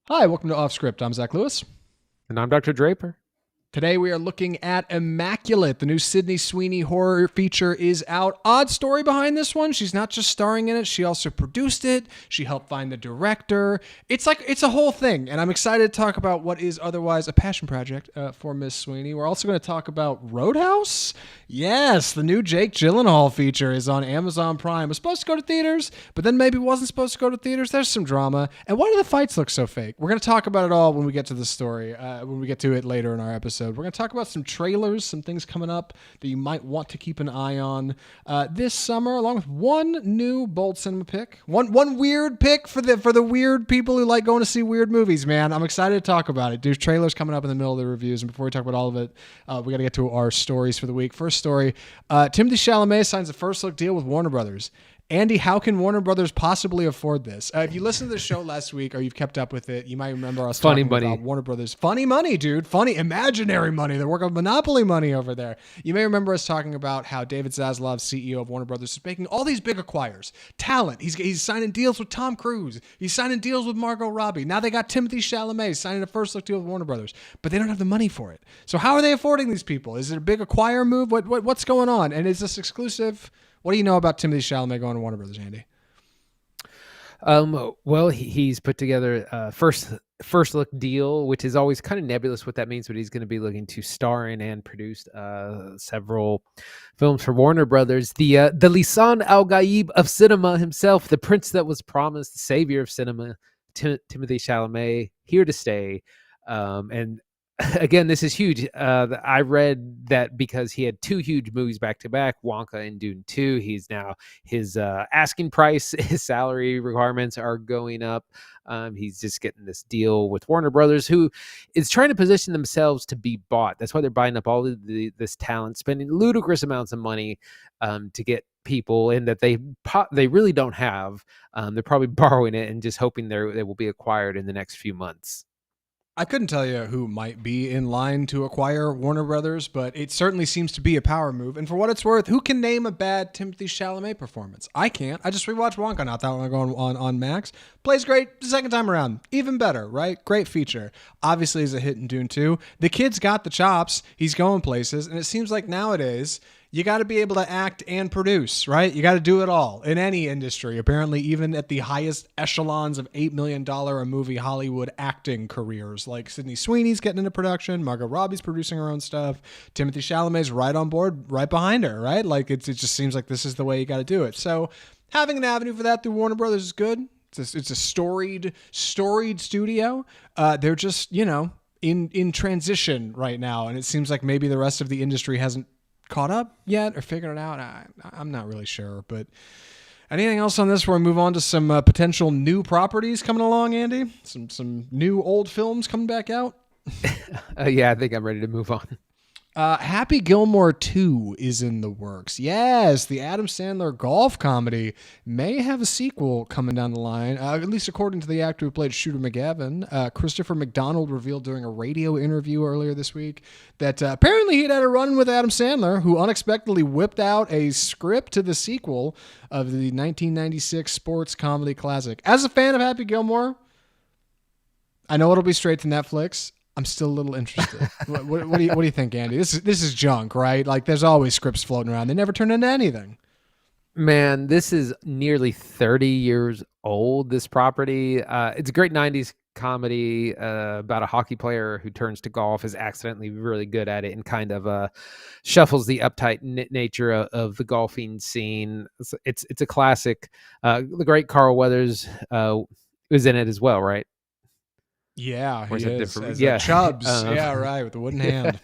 Hi, welcome to Off Script. I'm Zach Lewis. And I'm Dr. Draper. Today we are looking at Immaculate. The new Sydney Sweeney horror feature is out. Odd story behind this one. She's not just starring in it, she also produced it. She helped find the director. It's a whole thing, and I'm excited to talk about what is otherwise a passion project for Miss Sweeney. We're also going to talk about Roadhouse. Yes, the new Jake Gyllenhaal feature is on Amazon Prime. It was supposed to go to theaters, but then maybe wasn't supposed to go to theaters. There's some drama. And why do the fights look so fake? We're going to talk about it all when we get to the story, when we get to it later in our episode. We're going to talk about some trailers, some things coming up that you might want to keep an eye on this summer, along with one new bold cinema pick, one weird pick for the weird people who like going to see weird movies. Man, I'm excited to talk about it. There's trailers coming up in the middle of the reviews, and before we talk about all of it, we got to get to our stories for the week. First story: Timothee Chalamet signs a first look deal with Warner Brothers. Andy, how can Warner Brothers possibly afford this? If you listened to the show last week or you've kept up with it, you might remember us talking about Warner Brothers. Funny money, dude. Funny, imaginary money. They're working with monopoly money over there. You may remember us talking about how David Zaslav, CEO of Warner Brothers, is making all these big acquires. Talent. He's signing deals with Tom Cruise. He's signing deals with Margot Robbie. Now they got Timothee Chalamet signing a first look deal with Warner Brothers, but they don't have the money for it. So how are they affording these people? Is it a big acquire move? What's going on? And is this exclusive? What do you know about Timothee Chalamet going to Warner Brothers, Andy? Well, he's put together a first look deal, which is always kind of nebulous what that means, but he's going to be looking to star in and produce several films for Warner Brothers. The Lisan Al Gaib of cinema himself, the prince that was promised, the savior of cinema, Timothee Chalamet, here to stay. And again, this is huge. I read that because he had two huge movies back to back, Wonka and Dune 2, he's now his asking price, his salary requirements are going up. He's just getting this deal with Warner Brothers, who is trying to position themselves to be bought. That's why they're buying up all of this talent, spending ludicrous amounts of money to get people in that they really don't have. They're probably borrowing it and just hoping they will be acquired in the next few months. I couldn't tell you who might be in line to acquire Warner Brothers, but it certainly seems to be a power move. And for what it's worth, who can name a bad Timothée Chalamet performance? I can't. I just rewatched Wonka not that long ago on Max. Plays great the second time around. Even better, right? Great feature. Obviously, he's a hit in Dune 2. The kid's got the chops. He's going places. And it seems like nowadays, you got to be able to act and produce, right? You got to do it all in any industry. Apparently, even at the highest echelons of $8 million a movie Hollywood acting careers, like Sydney Sweeney's getting into production, Margot Robbie's producing her own stuff, Timothée Chalamet's right on board, right behind her, right? Like it just seems like this is the way you got to do it. So having an avenue for that through Warner Brothers is good. It's a storied studio. They're just, in transition right now, and it seems like maybe the rest of the industry hasn't caught up yet or figured it out. I'm not really sure, but anything else on this before we move on to some potential new properties coming along, Andy? Some new old films coming back out? Yeah, I think I'm ready to move on. Happy Gilmore 2 is in the works. Yes, the Adam Sandler golf comedy may have a sequel coming down the line, at least according to the actor who played Shooter McGavin. Christopher McDonald revealed during a radio interview earlier this week that apparently he'd had a run with Adam Sandler, who unexpectedly whipped out a script to the sequel of the 1996 sports comedy classic. As a fan of Happy Gilmore, I know it'll be straight to Netflix. I'm still a little interested. What do you think, Andy? This is junk, right? Like there's always scripts floating around. They never turn into anything. Man, this is nearly 30 years old, this property. It's a great 90s comedy about a hockey player who turns to golf, is accidentally really good at it, and kind of shuffles the uptight nature of the golfing scene. It's a classic. The great Carl Weathers was in it as well, right? Yeah, he is. Yeah, Chubbs. Yeah, right, with the wooden hand.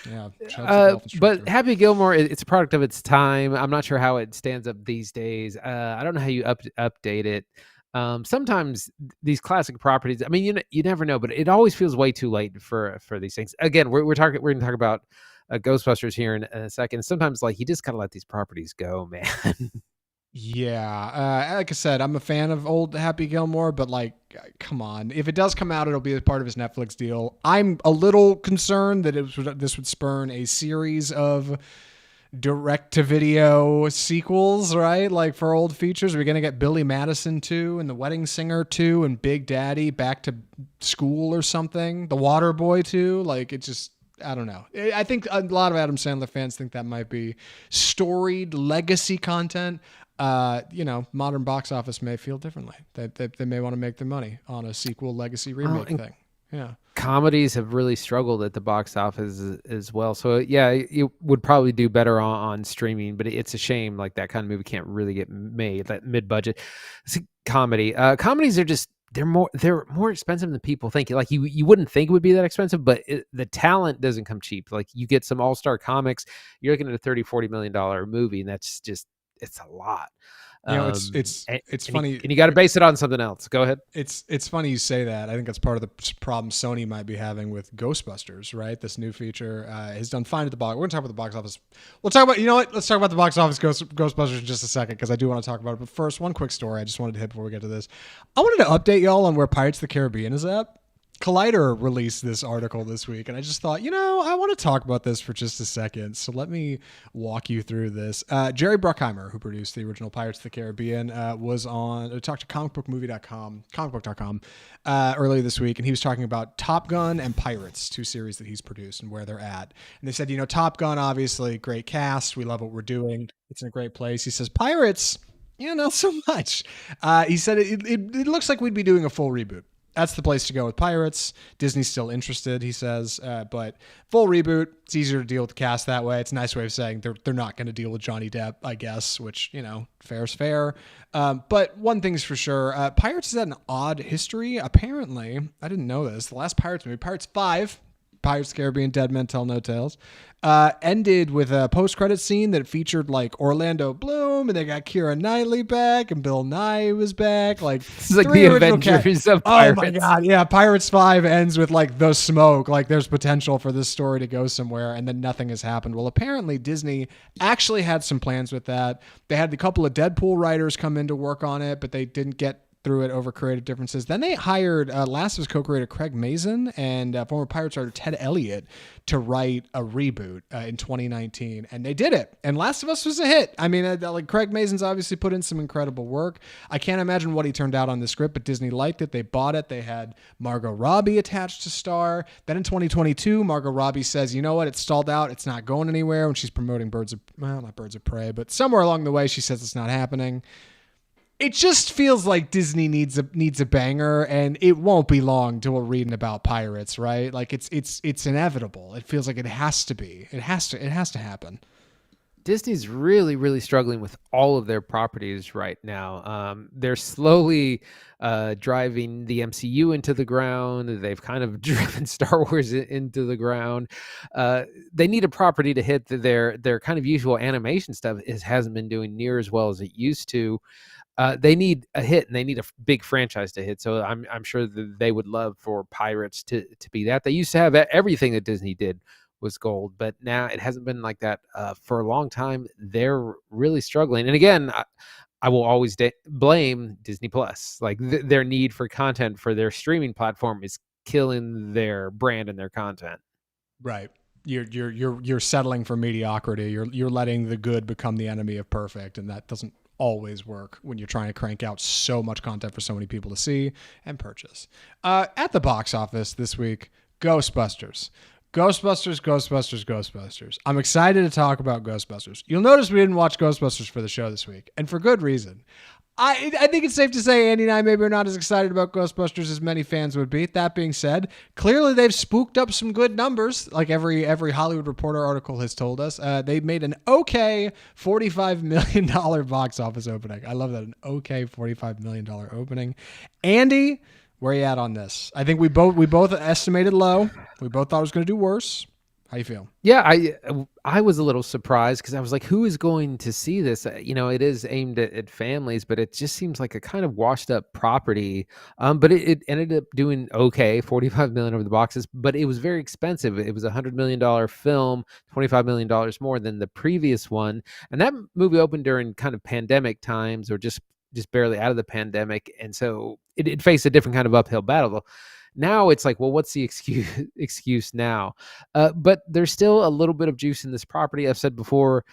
Yeah, Chubbs but Happy Gilmore, it's a product of its time. I'm not sure how it stands up these days. I don't know how you update it. Sometimes these classic properties, I mean, you never know, but it always feels way too late for these things. Again, we're going to talk about Ghostbusters here in a second. Sometimes, like, you just gotta let these properties go, man. Yeah, like I said, I'm a fan of old Happy Gilmore, but like, come on. If it does come out, it'll be a part of his Netflix deal. I'm a little concerned that this would spurn a series of direct-to-video sequels, right? Like for old features, we're gonna get Billy Madison 2 and The Wedding Singer 2 and Big Daddy Back to School or something. The Water Boy 2. Like it just, I don't know. I think a lot of Adam Sandler fans think that might be storied legacy content. Modern box office may feel differently. They may want to make their money on a sequel legacy remake thing. Yeah. Comedies have really struggled at the box office as well. So yeah, it would probably do better on streaming, but it's a shame like that kind of movie can't really get made, that mid-budget. It's a comedy. Comedies are just, they're more expensive than people think. Like you wouldn't think it would be that expensive, but the talent doesn't come cheap. Like you get some all-star comics, you're looking at a $30-40 million movie, and that's just, it's a lot. It's funny, and you got to base it on something else. Go ahead. It's funny you say that. I think that's part of the problem Sony might be having with Ghostbusters, right? This new feature has done fine at the box. We're gonna talk about the box office. We'll talk about, you know what? Let's talk about the box office Ghostbusters in just a second, because I do want to talk about it. But first, one quick story I just wanted to hit before we get to this. I wanted to update y'all on where Pirates of the Caribbean is at. Collider released this article this week, and I just thought, I want to talk about this for just a second. So let me walk you through this. Jerry Bruckheimer, who produced the original Pirates of the Caribbean, talked to comicbook.com earlier this week, and he was talking about Top Gun and Pirates, two series that he's produced and where they're at. And they said, Top Gun, obviously, great cast. We love what we're doing. It's in a great place. He says, Pirates, not so much. He said, it looks like we'd be doing a full reboot. That's the place to go with Pirates. Disney's still interested, he says, but full reboot. It's easier to deal with the cast that way. It's a nice way of saying they're not going to deal with Johnny Depp, I guess, which, fair's fair. But one thing's for sure, Pirates has had an odd history. Apparently, I didn't know this. The last Pirates movie, Pirates 5, Pirates of the Caribbean, Dead Men Tell No Tales, ended with a post-credit scene that featured like Orlando Bloom, and they got Keira Knightley back, and Bill Nye was back. Like, it's like the Avengers of Pirates. Oh my god, yeah! Pirates 5 ends with like the smoke. Like, there's potential for this story to go somewhere, and then nothing has happened. Well, apparently Disney actually had some plans with that. They had a couple of Deadpool writers come in to work on it, but they didn't get through it over creative differences. Then they hired Last of Us co-creator Craig Mazin and former Pirates writer Ted Elliott to write a reboot in 2019, and they did it. And Last of Us was a hit. I mean, like Craig Mazin's obviously put in some incredible work. I can't imagine what he turned out on the script, but Disney liked it. They bought it. They had Margot Robbie attached to star. Then in 2022, Margot Robbie says, "You know what? It's stalled out. It's not going anywhere." When she's promoting not Birds of Prey, but somewhere along the way, she says it's not happening. It just feels like Disney needs a banger, and it won't be long till we're reading about Pirates, right? Like it's inevitable. It feels like it has to be. It has to happen. Disney's really, really struggling with all of their properties right now. They're slowly driving the MCU into the ground. They've kind of driven Star Wars into the ground. They need a property to hit their kind of usual animation stuff. It hasn't been doing near as well as it used to. They need a hit, and they need a big franchise to hit. So I'm sure that they would love for Pirates to be that. They used to have everything that Disney did was gold, but now it hasn't been like that for a long time. They're really struggling. And again, I will always blame Disney Plus. Like their need for content for their streaming platform is killing their brand and their content. Right. You're settling for mediocrity. You're letting the good become the enemy of perfect, and that doesn't always work when you're trying to crank out so much content for so many people to see and purchase. At the box office this week, Ghostbusters. I'm excited to talk about Ghostbusters. You'll notice we didn't watch Ghostbusters for the show this week, and for good reason. I think it's safe to say Andy and I maybe are not as excited about Ghostbusters as many fans would be. That being said, clearly they've spooked up some good numbers, like every Hollywood Reporter article has told us. They made an okay $45 million box office opening. I love that, an okay $45 million opening. Andy, where are you at on this? I think we both estimated low. We both thought it was going to do worse. How you feel? Yeah, I was a little surprised because I was like, who is going to see this? It is aimed at families, but it just seems like a kind of washed up property. But it ended up doing okay, $45 million over the boxes, but it was very expensive. It was a $100 million film, $25 million more than the previous one. And that movie opened during kind of pandemic times, or just barely out of the pandemic. And so it faced a different kind of uphill battle. Now it's like, well, what's the excuse now? But there's still a little bit of juice in this property. I've said before,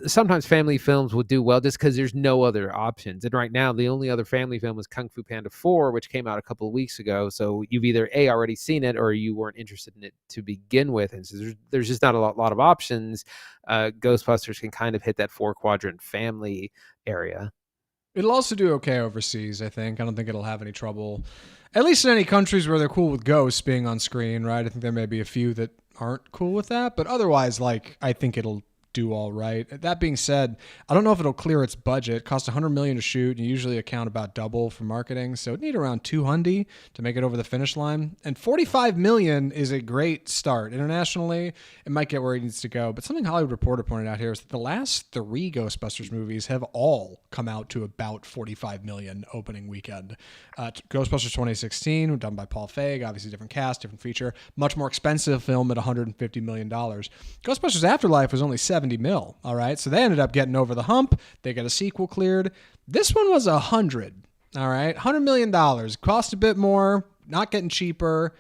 sometimes family films will do well just because there's no other options. And right now, the only other family film is Kung Fu Panda 4, which came out a couple of weeks ago. So you've either already seen it or you weren't interested in it to begin with. And so there's just not a lot of options. Ghostbusters can kind of hit that 4-quadrant family area. It'll also do okay overseas, I think. I don't think it'll have any trouble, at least in any countries where they're cool with ghosts being on screen, right? I think there may be a few that aren't cool with that, but otherwise, like, I think it'll do all right. That being said, I don't know if it'll clear its budget. It cost $100 million to shoot, and you usually account about double for marketing, so it need around $200 to make it over the finish line. And $45 million is a great start. Internationally, it might get where it needs to go. But something Hollywood Reporter pointed out here is that the last 3 Ghostbusters movies have all come out to about $45 million opening weekend. Ghostbusters 2016, done by Paul Feig, obviously different cast, different feature, much more expensive film at $150 million. Ghostbusters Afterlife was only $70 mil. All right. So they ended up getting over the hump. They got a sequel cleared. This one was $100. All right. $100 million. Cost a bit more, not getting cheaper.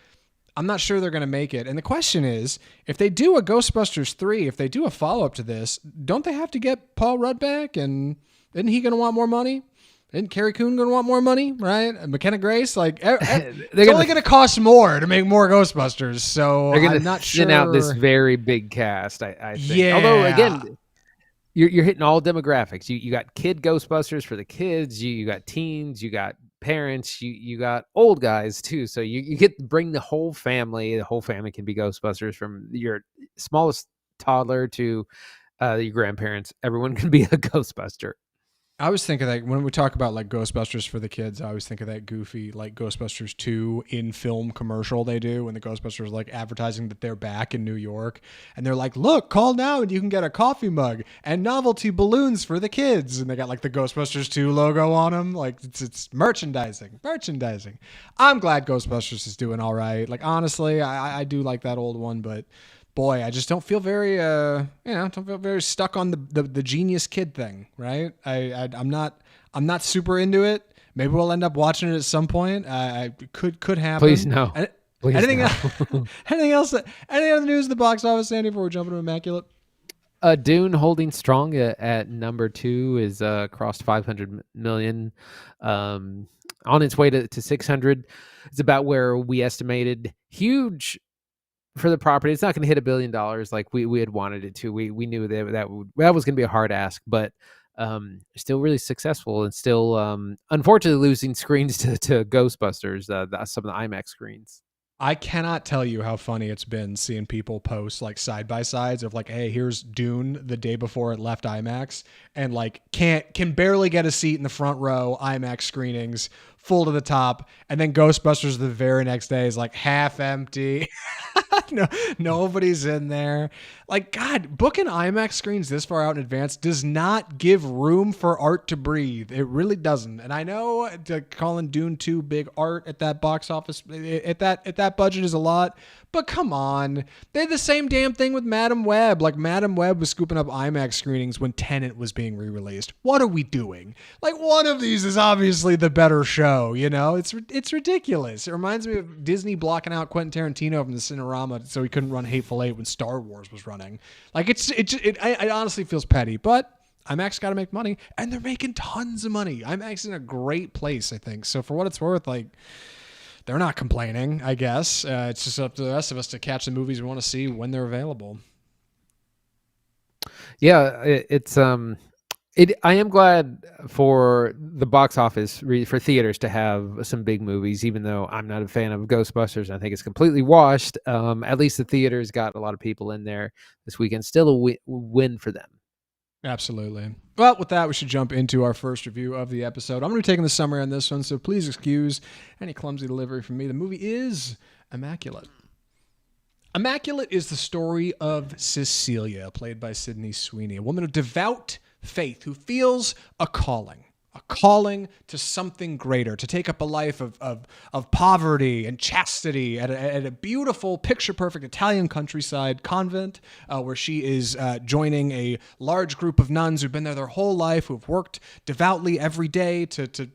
I'm not sure they're going to make it. And the question is, if they do a Ghostbusters 3, if they do a follow-up to this, don't they have to get Paul Rudd back? And isn't he going to want more money? Isn't Carrie Coon going to want more money, right? And McKenna Grace, like, it's only going to cost more to make more Ghostbusters. So I'm not sure. They're going to out this very big cast, I think. Yeah. Although, again, you're hitting all demographics. You got kid Ghostbusters for the kids. You got teens. You got parents. You got old guys, too. So you get to bring the whole family. The whole family can be Ghostbusters, from your smallest toddler to your grandparents. Everyone can be a Ghostbuster. I always think of that when we talk about like Ghostbusters for the kids. I always think of that goofy like Ghostbusters 2 in film commercial they do when the Ghostbusters like advertising that they're back in New York, and they're like, "Look, call now and you can get a coffee mug and novelty balloons for the kids." And they got like the Ghostbusters 2 logo on them. Like it's merchandising. I'm glad Ghostbusters is doing all right. Like honestly, I do like that old one, but boy, I just don't feel very, don't feel very stuck on the genius kid thing, right? I'm not super into it. Maybe we'll end up watching it at some point. Could happen. Please no. Anything else? Any other news in the box office, Sandy, before we jump into Immaculate? Dune holding strong at number 2 is crossed 500 million, on its way to 600. It's about where we estimated. Huge for the property. It's not going to hit $1 billion like we had wanted it to. We knew that was going to be a hard ask, but still really successful, and still unfortunately losing screens to Ghostbusters, some of the IMAX screens. I cannot tell you how funny it's been seeing people post like side by sides of like, hey, here's Dune the day before it left IMAX, and like can barely get a seat in the front row, IMAX screenings, full to the top, and then Ghostbusters the very next day is like half empty. No, nobody's in there. Like, God, booking IMAX screens this far out in advance does not give room for art to breathe. It really doesn't. And I know calling Dune 2 big art at that box office, at that budget is a lot, but come on. They had the same damn thing with Madam Web. Like, Madam Web was scooping up IMAX screenings when Tenet was being re-released. What are we doing? Like, one of these is obviously the better show, you know? It's ridiculous. It reminds me of Disney blocking out Quentin Tarantino from the Cinerama so he couldn't run Hateful Eight when Star Wars was running. Like, it honestly feels petty, but IMAX got to make money, and they're making tons of money. IMAX is in a great place, I think. So for what it's worth, like, they're not complaining, I guess. It's just up to the rest of us to catch the movies we want to see when they're available. Yeah, I am glad for the box office, for theaters to have some big movies, even though I'm not a fan of Ghostbusters. I think it's completely washed. At least the theaters got a lot of people in there this weekend. Still a win for them. Absolutely. Well, with that, we should jump into our first review of the episode. I'm going to be taking the summary on this one, so please excuse any clumsy delivery from me. The movie is Immaculate. Immaculate is the story of Cecilia, played by Sydney Sweeney, a woman of devout faith who feels a calling to something greater, to take up a life of poverty and chastity at a beautiful, picture-perfect Italian countryside convent, where she is joining a large group of nuns who've been there their whole life, who've worked devoutly every day to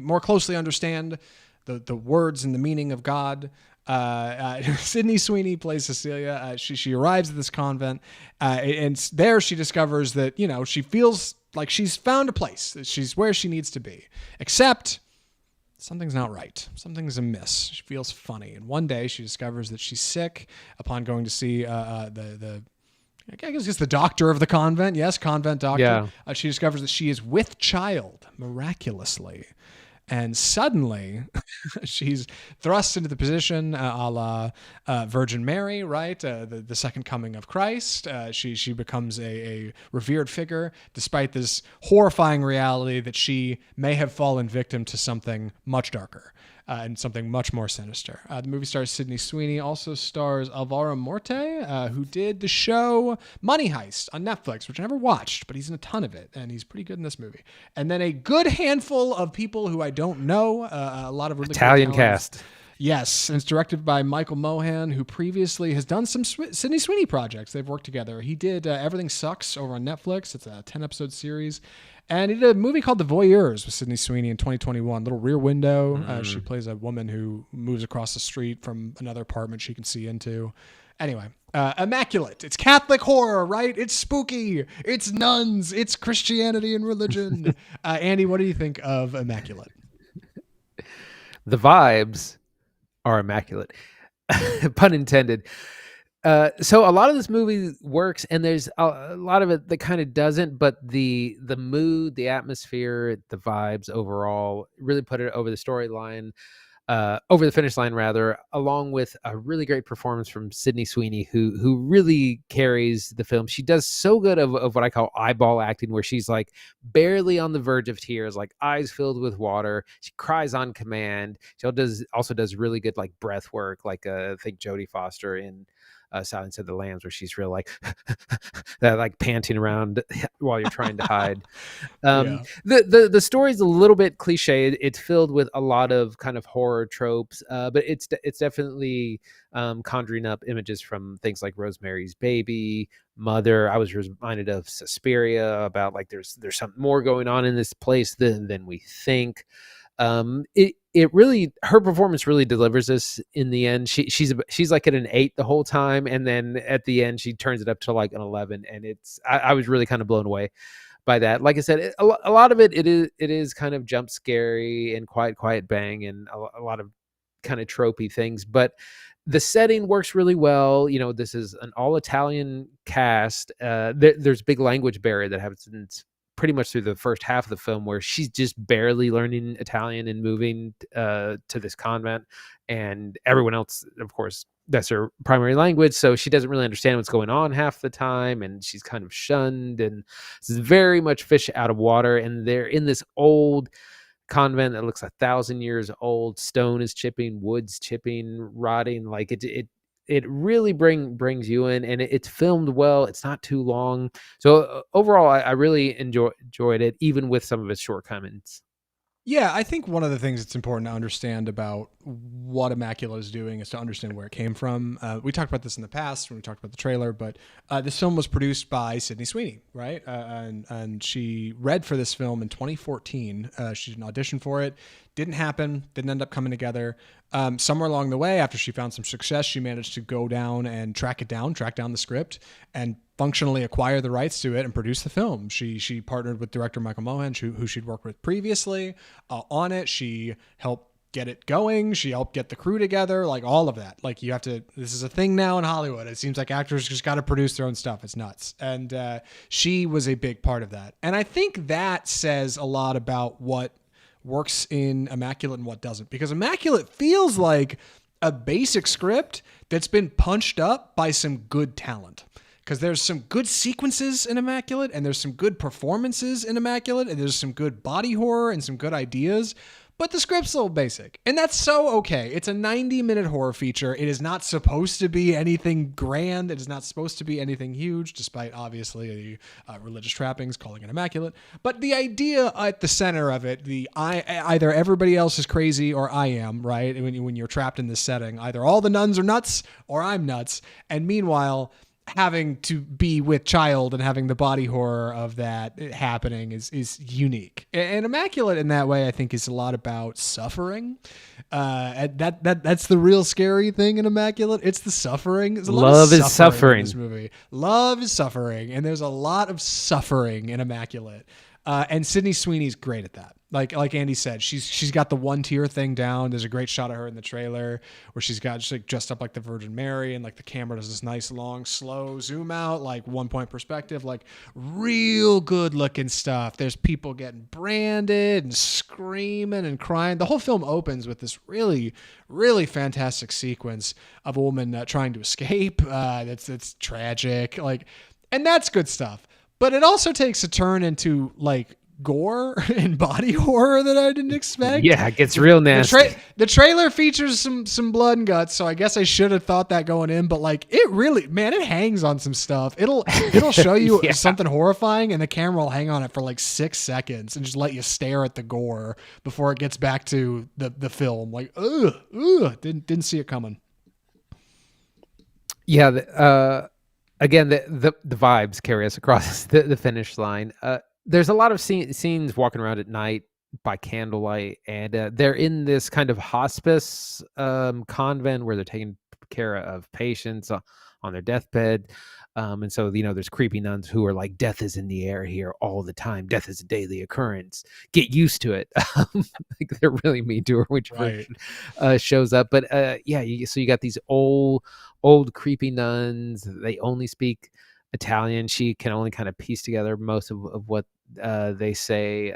more closely understand the words and the meaning of God. Sydney Sweeney plays Cecilia. She arrives at this convent, and there she discovers that, she feels like she's found a place, that she's where she needs to be. Except something's not right. Something's amiss. She feels funny. And one day she discovers that she's sick upon going to see I guess it's the doctor of the convent. Yes, convent doctor. Yeah. She discovers that she is with child miraculously. And suddenly, she's thrust into the position a la Virgin Mary, right? The second coming of Christ. She becomes a revered figure, despite this horrifying reality that she may have fallen victim to something much darker and something much more sinister. The movie stars Sydney Sweeney, also stars Alvaro Morte, who did the show Money Heist on Netflix, which I never watched, but he's in a ton of it, and he's pretty good in this movie. And then a good handful of people who I don't know, a lot of really Italian cast. Yes, and it's directed by Michael Mohan, who previously has done some Sydney Sweeney projects. They've worked together. He did Everything Sucks over on Netflix. It's a 10-episode series. And he did a movie called The Voyeurs with Sydney Sweeney in 2021. Little Rear Window. She plays a woman who moves across the street from another apartment she can see into. Anyway, Immaculate. It's Catholic horror, right? It's spooky. It's nuns. It's Christianity and religion. Andy, what do you think of Immaculate? The vibes are immaculate. Pun intended. So a lot of this movie works, and there's a lot of it that kind of doesn't, but the mood, the atmosphere, the vibes overall really put it over the storyline, over the finish line rather, along with a really great performance from Sydney Sweeney, who really carries the film. She does so good of what I call eyeball acting, where she's like barely on the verge of tears, like eyes filled with water. She cries on command. She also does really good like breath work, like I think Jodie Foster in Silence of the Lambs, where she's real like that, like panting around while you're trying to hide. Yeah. The story's a little bit cliche. It's filled with a lot of kind of horror tropes, but it's definitely conjuring up images from things like Rosemary's Baby, Mother. I was reminded of Suspiria, about like there's something more going on in this place than we think. It really, her performance really delivers this in the end. She's like at an 8 the whole time, and then at the end she turns it up to like an 11, and I was really kind of blown away by that. Like I said, a lot of it is kind of jump scary and quiet bang, and a lot of kind of tropey things, but the setting works really well. This is an all Italian cast. There's big language barrier that happens pretty much through the first half of the film, where she's just barely learning Italian and moving to this convent, and everyone else, of course, that's her primary language, so she doesn't really understand what's going on half the time, and she's kind of shunned, and this is very much fish out of water. And they're in this old convent that looks 1,000 years old. Stone is chipping, wood's chipping, rotting. Like it really brings you in, and it's filmed well. It's not too long. So overall, I really enjoyed it, even with some of its shortcomings. Yeah, I think one of the things that's important to understand about what Immaculate is doing is to understand where it came from. We talked about this in the past when we talked about the trailer, but this film was produced by Sydney Sweeney, right? And she read for this film in 2014. She did an audition for it. Didn't happen. Didn't end up coming together. Somewhere along the way, after she found some success, she managed to go down and track down the script, and functionally acquire the rights to it and produce the film. She partnered with director Michael Mohan, who she'd worked with previously on it. She helped get it going. She helped get the crew together, like all of that. Like this is a thing now in Hollywood. It seems like actors just got to produce their own stuff. It's nuts. And she was a big part of that. And I think that says a lot about what works in Immaculate and what doesn't, because Immaculate feels like a basic script that's been punched up by some good talent. Because there's some good sequences in Immaculate, and there's some good performances in Immaculate, and there's some good body horror and some good ideas, but the script's a little basic. And that's so okay. It's a 90-minute horror feature. It is not supposed to be anything grand. It is not supposed to be anything huge, despite obviously the religious trappings calling it Immaculate. But the idea at the center of it, either everybody else is crazy or I am, right? When you're trapped in this setting, either all the nuns are nuts or I'm nuts. And meanwhile, having to be with child and having the body horror of that happening is unique. And Immaculate in that way, I think, is a lot about suffering. And that's the real scary thing in Immaculate. It's the suffering. There's a lot Love of is suffering in suffering. this movie. Love is suffering, and there's a lot of suffering in Immaculate. And Sydney Sweeney's great at that. Like Andy said, she's got the one tear thing down. There's a great shot of her in the trailer where she's got just like dressed up like the Virgin Mary, and like the camera does this nice long slow zoom out, like 1 point perspective, like real good looking stuff. There's people getting branded and screaming and crying. The whole film opens with this really, really fantastic sequence of a woman trying to escape. That's tragic, like, and that's good stuff. But it also takes a turn into like gore and body horror that I didn't expect. Yeah, it gets real nasty. The trailer features some blood and guts, so I guess I should have thought that going in. But like, it really, man, it hangs on some stuff. It'll show you Yeah. something horrifying, and the camera will hang on it for like 6 seconds and just let you stare at the gore before it gets back to the film. Like, didn't see it coming. Yeah. Again, the vibes carry us across the finish line. There's a lot of scenes walking around at night by candlelight, and they're in this kind of hospice convent where they're taking care of patients on their deathbed. And so, there's creepy nuns who are like, death is in the air here all the time. Death is a daily occurrence. Get used to it. Like they're really mean to her, which Right. shows up. But so you got these old creepy nuns. They only speak Italian. She can only kind of piece together most of what they say.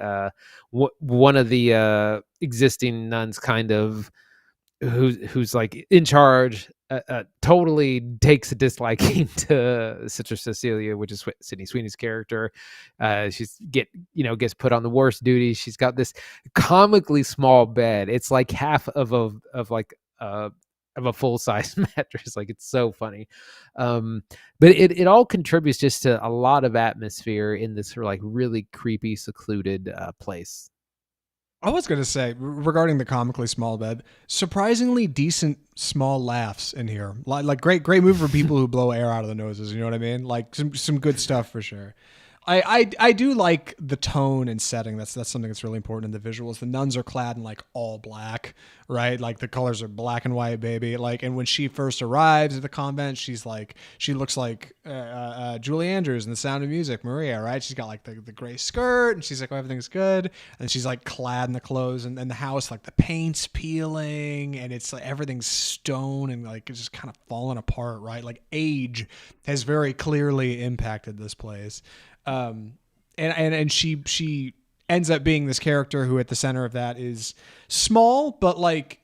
One of the existing nuns kind of who's like in charge totally takes a disliking to Sister Cecilia, which is Sydney Sweeney's character. She's gets put on the worst duty. She's got this comically small bed. It's like half of a full-size mattress. Like, it's so funny. But it all contributes just to a lot of atmosphere in this sort of like really creepy, secluded place. I was going to say, regarding the comically small bed, surprisingly decent small laughs in here. Like great move for people who blow air out of the noses. You know what I mean? Like some good stuff for sure. I do like the tone and setting. That's something that's really important in the visuals. The nuns are clad in like all black, right? Like the colors are black and white, baby. Like, and when she first arrives at the convent, she looks like Julie Andrews in The Sound of Music, Maria, right? She's got like the gray skirt, and she's like, oh, everything's good. And she's like clad in the clothes, and the house, like the paint's peeling, and it's like everything's stone and like it's just kind of falling apart, right? Like age has very clearly impacted this place. And she ends up being this character who at the center of that is small, but like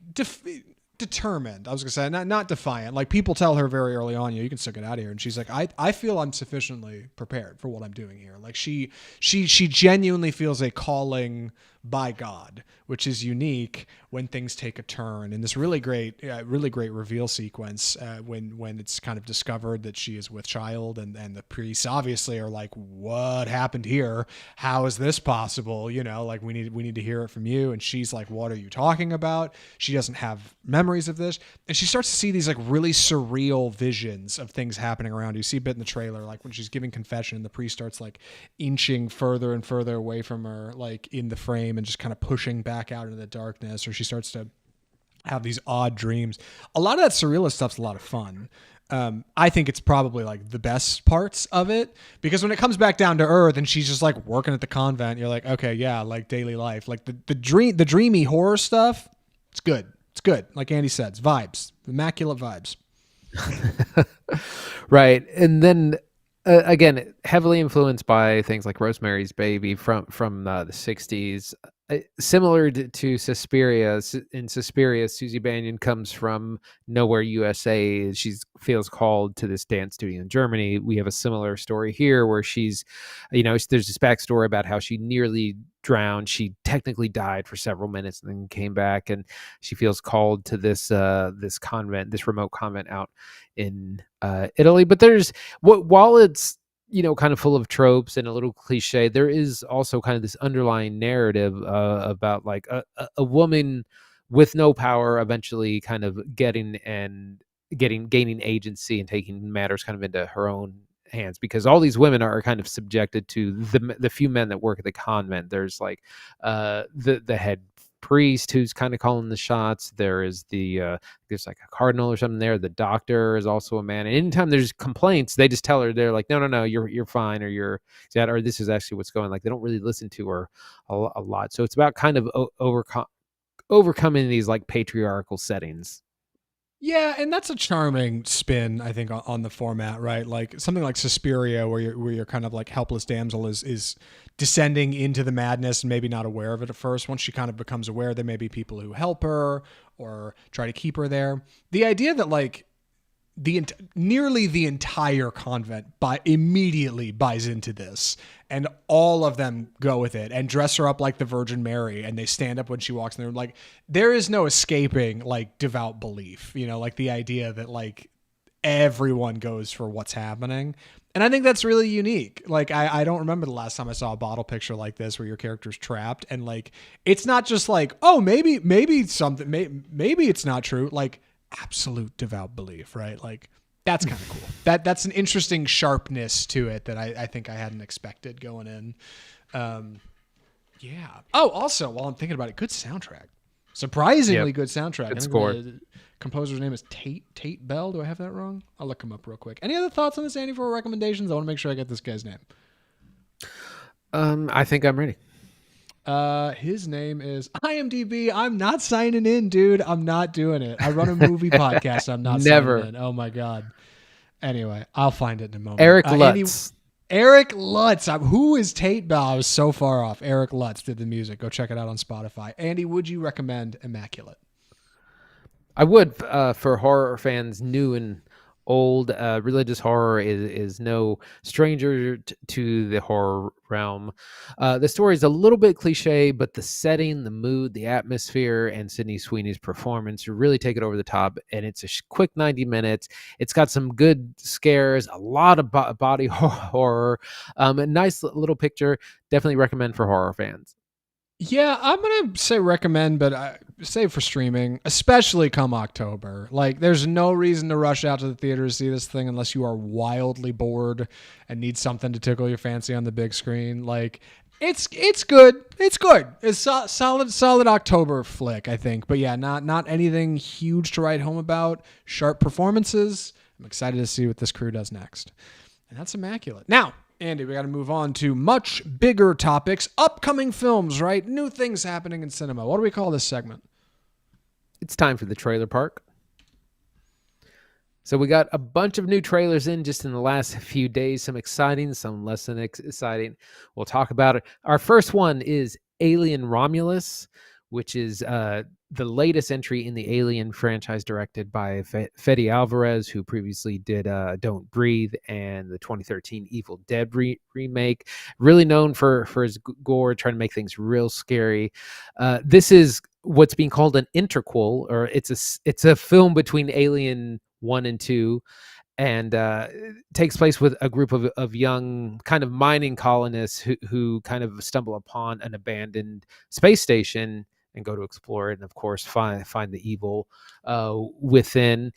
determined. I was gonna say not defiant. Like people tell her very early on, you can still get out of here. And she's like, I feel I'm sufficiently prepared for what I'm doing here. Like she genuinely feels a calling by God, which is unique when things take a turn. And this really great reveal sequence when it's kind of discovered that she is with child, and the priests obviously are like, what happened here? How is this possible? Like we need to hear it from you. And she's like, what are you talking about? She doesn't have memories of this, and she starts to see these like really surreal visions of things happening around you. You see a bit in the trailer, like when she's giving confession, the priest starts like inching further and further away from her, like in the frame, and just kind of pushing back out into the darkness, or she starts to have these odd dreams. A lot of that surrealist stuff's a lot of fun. I think it's probably like the best parts of it, because when it comes back down to earth and she's just like working at the convent, you're like, okay, yeah, like daily life, like the dreamy horror stuff. It's good. It's good. Like Andy said, it's vibes, immaculate vibes. Right. And then again, heavily influenced by things like Rosemary's Baby from the 60s. Similar to Suspiria. In Suspiria, Susie Bannion comes from nowhere, USA. She feels called to this dance studio in Germany. We have a similar story here where she's, there's this backstory about how she nearly drowned. She technically died for several minutes and then came back, and she feels called to this convent, this remote convent out in Italy. But while it's kind of full of tropes and a little cliche, there is also kind of this underlying narrative about like a woman with no power eventually kind of getting and gaining agency and taking matters kind of into her own hands, because all these women are kind of subjected to the few men that work at the convent. There's like the head priest who's kind of calling the shots. There is there's like a cardinal or something there. The doctor is also a man. And anytime there's complaints, they just tell her, they're like, no, you're fine, or this is actually what's going. Like, they don't really listen to her a lot. So it's about kind of overcoming these like patriarchal settings. Yeah, and that's a charming spin, I think, on the format, right? Like something like Suspiria, where you're kind of like helpless damsel is descending into the madness and maybe not aware of it at first. Once she kind of becomes aware, there may be people who help her or try to keep her there. The idea that like nearly the entire convent immediately buys into this, and all of them go with it and dress her up like the Virgin Mary, and they stand up when she walks in the room. Like, there is no escaping like devout belief, like the idea that like everyone goes for what's happening. And I think that's really unique. Like, I don't remember the last time I saw a bottle picture like this where your character's trapped, and like it's not just like, oh, maybe something, maybe it's not true. Like, absolute devout belief, right? Like, that's kind of cool. That's an interesting sharpness to it that I think I hadn't expected going in. Yeah. Oh, also, while I'm thinking about it, good soundtrack. Surprisingly good soundtrack. Good score. The composer's name is Tate Bell. Do I have that wrong? I'll look him up real quick. Any other thoughts on this, Andy, for recommendations? I want to make sure I get this guy's name. I think I'm ready. His name is IMDb. I'm not signing in, dude. I'm not doing it. I run a movie podcast. I'm not signing in. Oh my God. Anyway, I'll find it in a moment. Eric Lutz. Eric Lutz. Who is Tate Bell? I was so far off. Eric Lutz did the music. Go check it out on Spotify. Andy, would you recommend Immaculate? I would, for horror fans, new and old. Religious horror is no stranger to the horror realm. The story is a little bit cliche, but the setting, the mood, the atmosphere, and Sydney Sweeney's performance really take it over the top. And it's a quick 90 minutes. It's got some good scares, a lot of body horror, a nice little picture. Definitely recommend for horror fans. Yeah, I'm going to say recommend, but save for streaming, especially come October. Like, there's no reason to rush out to the theater to see this thing unless you are wildly bored and need something to tickle your fancy on the big screen. Like, it's good. It's good. It's solid October flick, I think. But yeah, not anything huge to write home about. Sharp performances. I'm excited to see what this crew does next. And that's Immaculate. Now, Andy, we got to move on to much bigger topics. Upcoming films, right? New things happening in cinema. What do we call this segment? It's time for the trailer park. So we got a bunch of new trailers in just in the last few days. Some exciting, some less than exciting. We'll talk about it. Our first one is Alien Romulus, which is the latest entry in the Alien franchise, directed by Fede Alvarez, who previously did Don't Breathe and the 2013 Evil Dead remake. Really known for his gore, trying to make things real scary. This is what's being called an interquel, or it's a film between Alien 1 and 2. And takes place with a group of young kind of mining colonists who kind of stumble upon an abandoned space station and go to explore it, and of course find the evil within.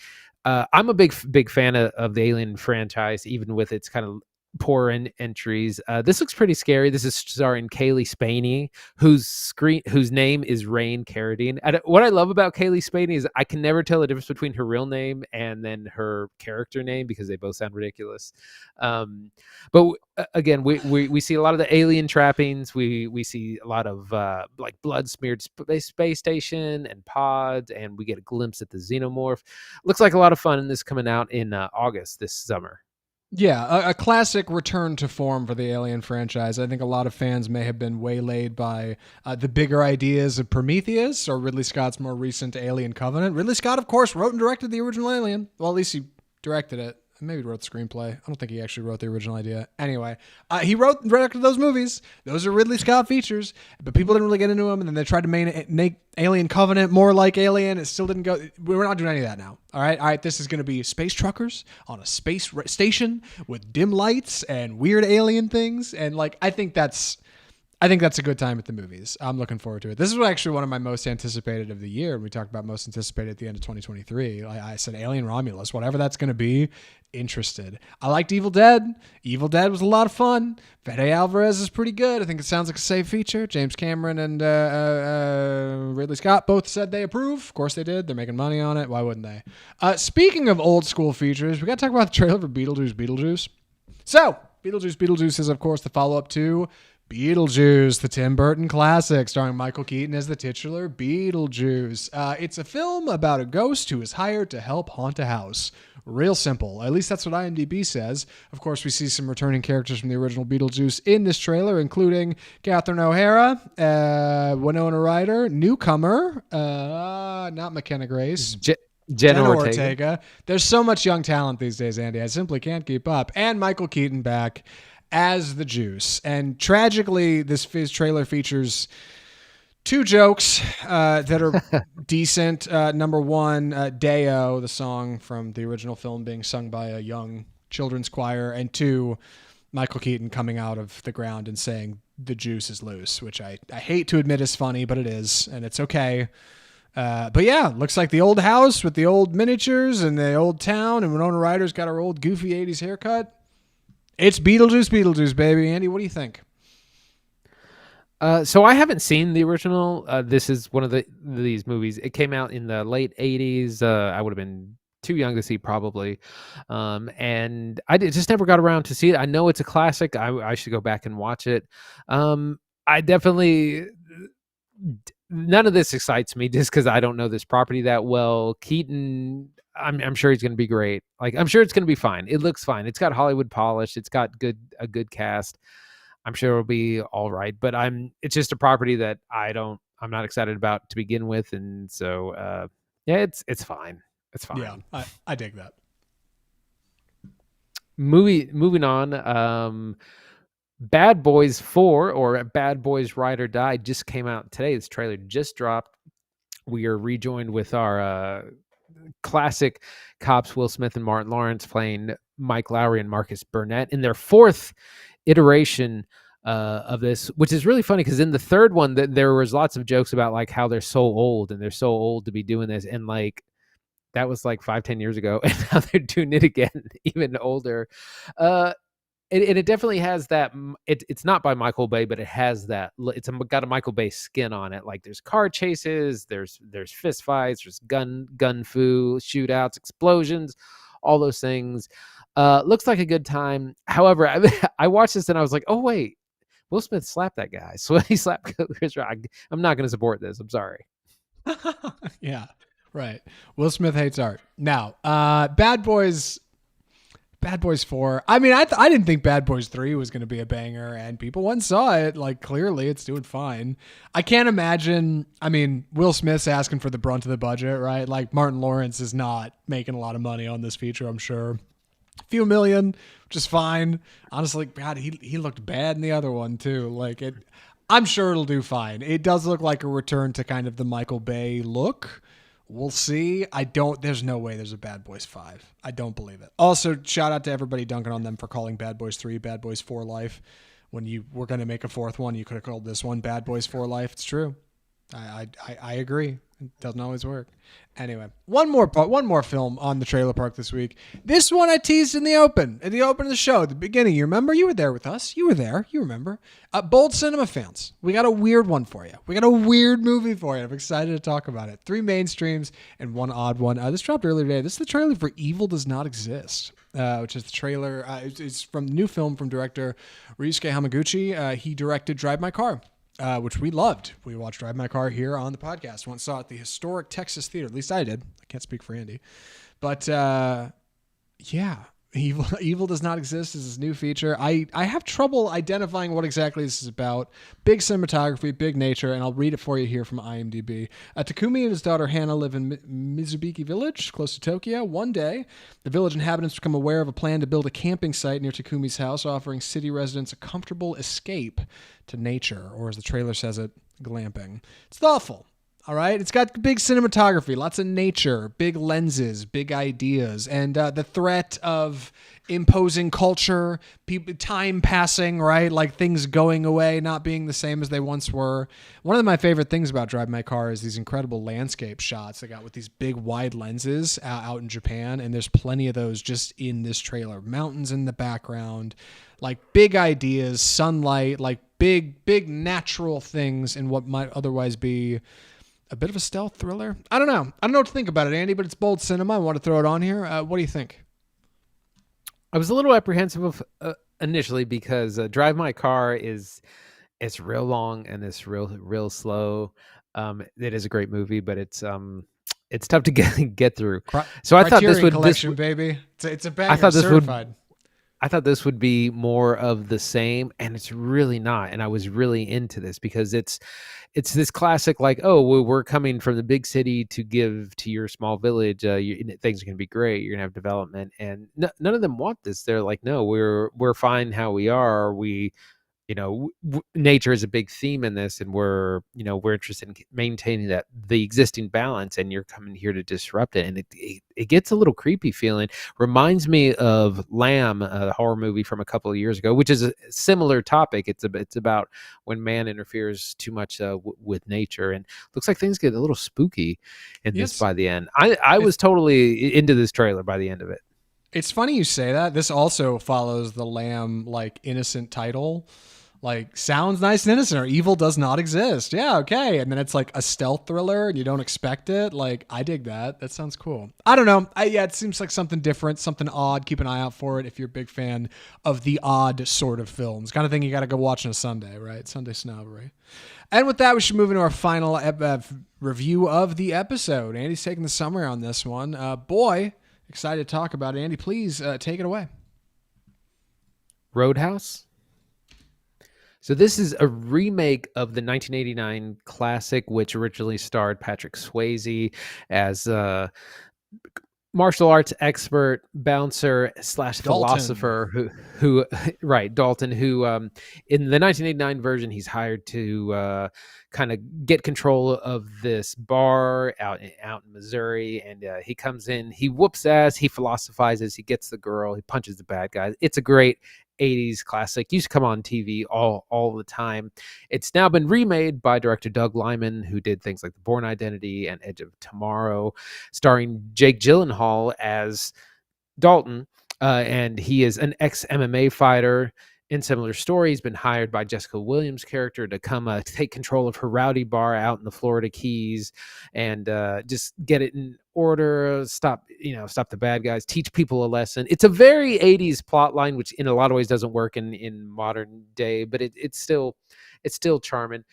I'm a big fan of the Alien franchise, even with its kind of poor entries. This looks pretty scary. This is starring Kaylee Spaney, whose name is Rain Carradine. What I love about Kaylee Spaney is I can never tell the difference between her real name and then her character name, because they both sound ridiculous. But again, we see a lot of the alien trappings. We see a lot of like blood smeared space station and pods, and we get a glimpse at the xenomorph. Looks like a lot of fun, and this coming out in August this summer. Yeah, a classic return to form for the Alien franchise. I think a lot of fans may have been waylaid by the bigger ideas of Prometheus or Ridley Scott's more recent Alien Covenant. Ridley Scott, of course, wrote and directed the original Alien. Well, at least he directed it. Maybe he wrote the screenplay. I don't think he actually wrote the original idea. Anyway, he wrote and directed those movies. Those are Ridley Scott features, but people didn't really get into them, and then they tried to make Alien Covenant more like Alien. It still didn't go. We're not doing any of that now. All right. This is going to be space truckers on a space station with dim lights and weird alien things, and like I think that's I think that's a good time at the movies. I'm looking forward to it. This is actually one of my most anticipated of the year. We talked about most anticipated at the end of 2023. I said Alien Romulus, whatever that's going to be, interested. I liked Evil Dead. Evil Dead was a lot of fun. Fede Alvarez is pretty good. I think it sounds like a safe feature. James Cameron and Ridley Scott both said they approve. Of course they did. They're making money on it. Why wouldn't they? Speaking of old school features, we got to talk about the trailer for Beetlejuice. So, Beetlejuice is, of course, the follow-up to Beetlejuice, the Tim Burton classic, starring Michael Keaton as the titular Beetlejuice. It's a film about a ghost who is hired to help haunt a house. Real simple. At least that's what IMDb says. Of course, we see some returning characters from the original Beetlejuice in this trailer, including Catherine O'Hara, Winona Ryder, newcomer, not McKenna Grace. Jenna Ortega. There's so much young talent these days, Andy. I simply can't keep up. And Michael Keaton back as the Juice. And tragically, this trailer features two jokes that are decent. Number one, Deo, the song from the original film being sung by a young children's choir. And two, Michael Keaton coming out of the ground and saying the juice is loose, which I hate to admit is funny, but it is, and it's okay. But yeah, looks like the old house with the old miniatures and the old town, and Winona Ryder's got her old goofy 80s haircut. It's Beetlejuice, baby. Andy, what do you think? So I haven't seen the original. This is one of these movies. It came out in the late 80s. I would have been too young to see probably. And just never got around to see it. I know it's a classic. I should go back and watch it. I definitely... None of this excites me just because I don't know this property that well. Keaton, I'm sure he's going to be great. Like, I'm sure it's going to be fine. It looks fine. It's got Hollywood polish. It's got a good cast. I'm sure it'll be all right. But it's just a property that I'm not excited about to begin with, and so yeah, it's fine. It's fine. Yeah, I dig that. Moving on. Bad Boys 4 or Bad Boys Ride or Die just came out today. This trailer just dropped. We are rejoined with our classic cops, Will Smith and Martin Lawrence, playing Mike Lowry and Marcus Burnett in their fourth iteration of this, which is really funny because in the third one there was lots of jokes about like how they're so old and they're so old to be doing this, and like that was like 5-10 years ago, and now they're doing it again even older. It definitely has that. It's not by Michael Bay, but it has that. It's got a Michael Bay skin on it. Like there's car chases, there's fist fights, there's gun fu, shootouts, explosions, all those things. Looks like a good time. However, I watched this and I was like, oh wait, Will Smith slapped that guy. So he slapped Chris Rock. I'm not going to support this. I'm sorry. Yeah, right. Will Smith hates art. Now, Bad Boys 4. I mean, I didn't think Bad Boys 3 was going to be a banger, and people once saw it. Like, clearly it's doing fine. I can't imagine. I mean, Will Smith's asking for the brunt of the budget, right? Like, Martin Lawrence is not making a lot of money on this feature, I'm sure. A few million, which is fine. Honestly, God, he looked bad in the other one, too. Like, I'm sure it'll do fine. It does look like a return to kind of the Michael Bay look. We'll see. There's no way there's a Bad Boys 5. I don't believe it. Also, shout out to everybody dunking on them for calling Bad Boys 3 Bad Boys 4 Life. When you were going to make a fourth one, you could have called this one Bad Boys 4 Life. It's true. I agree. It doesn't always work. Anyway, one more film on the trailer park this week. This one I teased at the open of the show, at the beginning. You remember? You were there with us. You were there. You remember? Bold Cinema fans, we got a weird one for you. We got a weird movie for you. I'm excited to talk about it. 3 mainstreams and 1 odd one. This dropped earlier today. This is the trailer for Evil Does Not Exist, which is the trailer. It's from the new film from director Ryusuke Hamaguchi. He directed Drive My Car, which we loved. We watched Drive My Car here on the podcast. Once saw it at the historic Texas Theater. At least I did. I can't speak for Andy. But yeah, Evil Does Not Exist is his new feature. I have trouble identifying what exactly this is about. Big cinematography, big nature, and I'll read it for you here from IMDb. Takumi and his daughter Hannah live in Mizubiki Village, close to Tokyo. One day, the village inhabitants become aware of a plan to build a camping site near Takumi's house, offering city residents a comfortable escape to nature, or as the trailer says it, glamping. It's thoughtful. All right. It's got big cinematography, lots of nature, big lenses, big ideas, and the threat of imposing culture, time passing, right? Like things going away, not being the same as they once were. One of my favorite things about Drive My Car is these incredible landscape shots they got with these big wide lenses out in Japan. And there's plenty of those just in this trailer. Mountains in the background, like big ideas, sunlight, like big natural things in what might otherwise be a bit of a stealth thriller. I don't know. I don't know what to think about it, Andy, but it's bold cinema. I want to throw it on here. What do you think? I was a little apprehensive of initially because Drive My Car it's real long and it's real slow. It is a great movie, but it's tough to get through. So I thought this would Collection, baby. It's a banger. I thought this certified. I thought this would be more of the same, and it's really not. And I was really into this because it's this classic, like, oh, well, we're coming from the big city to give to your small village. Things are going to be great. You're going to have development, and none of them want this. They're like, no, we're fine how we are. Nature is a big theme in this, and we're interested in maintaining the existing balance, and you're coming here to disrupt it. And it gets a little creepy feeling. Reminds me of Lamb, a horror movie from a couple of years ago, which is a similar topic. It's about when man interferes too much with nature, and looks like things get a little spooky in this by the end. I was totally into this trailer by the end of it. It's funny you say that. This also follows the Lamb, like, innocent title. Like, sounds nice and innocent, or evil does not exist. Yeah, okay. And then it's like a stealth thriller and you don't expect it. Like, I dig that. That sounds cool. I don't know. It seems like something different, something odd. Keep an eye out for it if you're a big fan of the odd sort of films. Kind of thing you got to go watch on a Sunday, right? Sunday snobbery. And with that, we should move into our final review of the episode. Andy's taking the summary on this one. Boy, excited to talk about it. Andy, please take it away. Roadhouse. So this is a remake of the 1989 classic, which originally starred Patrick Swayze as a martial arts expert, bouncer / philosopher who Dalton, who in the 1989 version, he's hired to kind of get control of this bar out in Missouri, and he comes in, he whoops ass, he philosophizes, he gets the girl, he punches the bad guys. It's a great 80s classic. Used to come on TV all the time. It's now been remade by director Doug Liman, who did things like The Bourne Identity and Edge of Tomorrow, starring Jake Gyllenhaal as Dalton, and he is an ex-MMA fighter. In similar story, he's been hired by Jessica Williams' character to come take control of her rowdy bar out in the Florida Keys and just get it in order, stop the bad guys, teach people a lesson. It's a very 80s plot line, which in a lot of ways doesn't work in modern day, but it's still charming.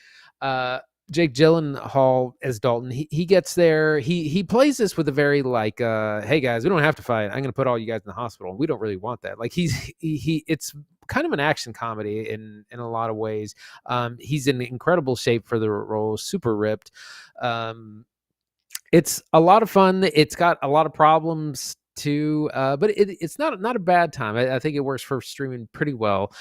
Jake Gyllenhaal as Dalton, he gets there. He plays this with a very like, hey guys, we don't have to fight. I'm going to put all you guys in the hospital. We don't really want that. Like it's kind of an action comedy in a lot of ways. He's in incredible shape for the role, super ripped. It's a lot of fun. It's got a lot of problems too, but it's not a bad time. I think it works for streaming pretty well.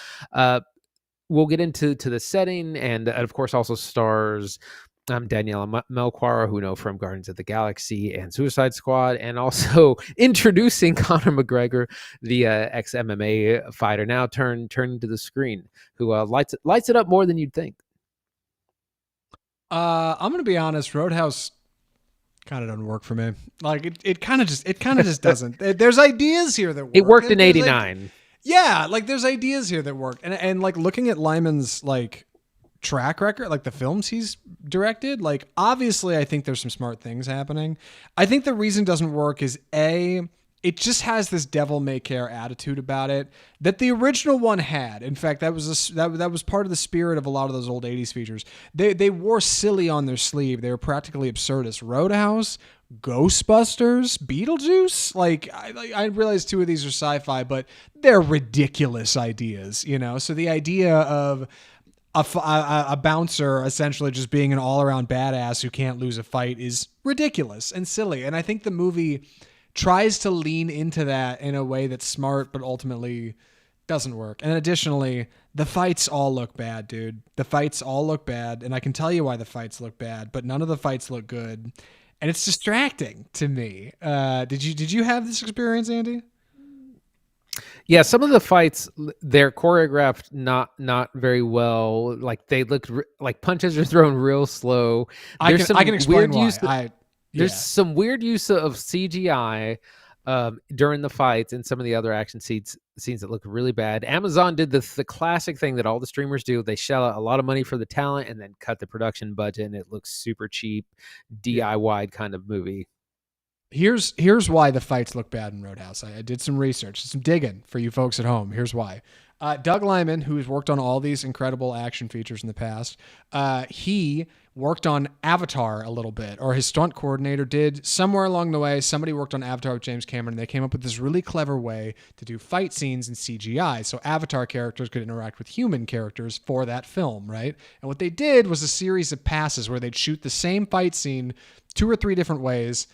We'll get into the setting, and of course also stars Daniela Melchior, who we know from Guardians of the Galaxy and Suicide Squad, and also introducing Conor McGregor, the ex-MMA fighter, now turned to the screen, who lights it up more than you'd think. I'm gonna be honest, Roadhouse kind of doesn't work for me. Like it kind of just doesn't. There's ideas here that work. It worked in '89. Yeah, like there's ideas here that work, and like looking at Lyman's like track record, like the films he's directed, like obviously I think there's some smart things happening. I think the reason it doesn't work is it just has this devil may care attitude about it that the original one had. In fact, that was part of the spirit of a lot of those old 80s features. They wore silly on their sleeve. They were practically absurdist. Roadhouse, Ghostbusters, Beetlejuice. Like I realize two of these are sci-fi, but they're ridiculous ideas, So the idea of a bouncer essentially just being an all-around badass who can't lose a fight is ridiculous and silly. And I think the movie tries to lean into that in a way that's smart, but ultimately doesn't work. And additionally, The fights all look bad, dude. The fights all look bad, and I can tell you why the fights look bad, but none of the fights look good, and it's distracting to me. Did you have this experience, Andy? Yeah, some of the fights they're choreographed not very well. Like they look like punches are thrown real slow. I can explain why. There's some weird use of CGI during the fights and some of the other action scenes that look really bad. Amazon did the classic thing that all the streamers do. They shell out a lot of money for the talent and then cut the production budget, and it looks super cheap, DIY kind of movie. Here's why the fights look bad in Roadhouse. I did some research, some digging for you folks at home. Here's why. Doug Liman, who has worked on all these incredible action features in the past, he worked on Avatar a little bit, or his stunt coordinator did. Somewhere along the way, somebody worked on Avatar with James Cameron, and they came up with this really clever way to do fight scenes in CGI, so Avatar characters could interact with human characters for that film, right? And what they did was a series of passes where they'd shoot the same fight scene 2 or 3 different ways,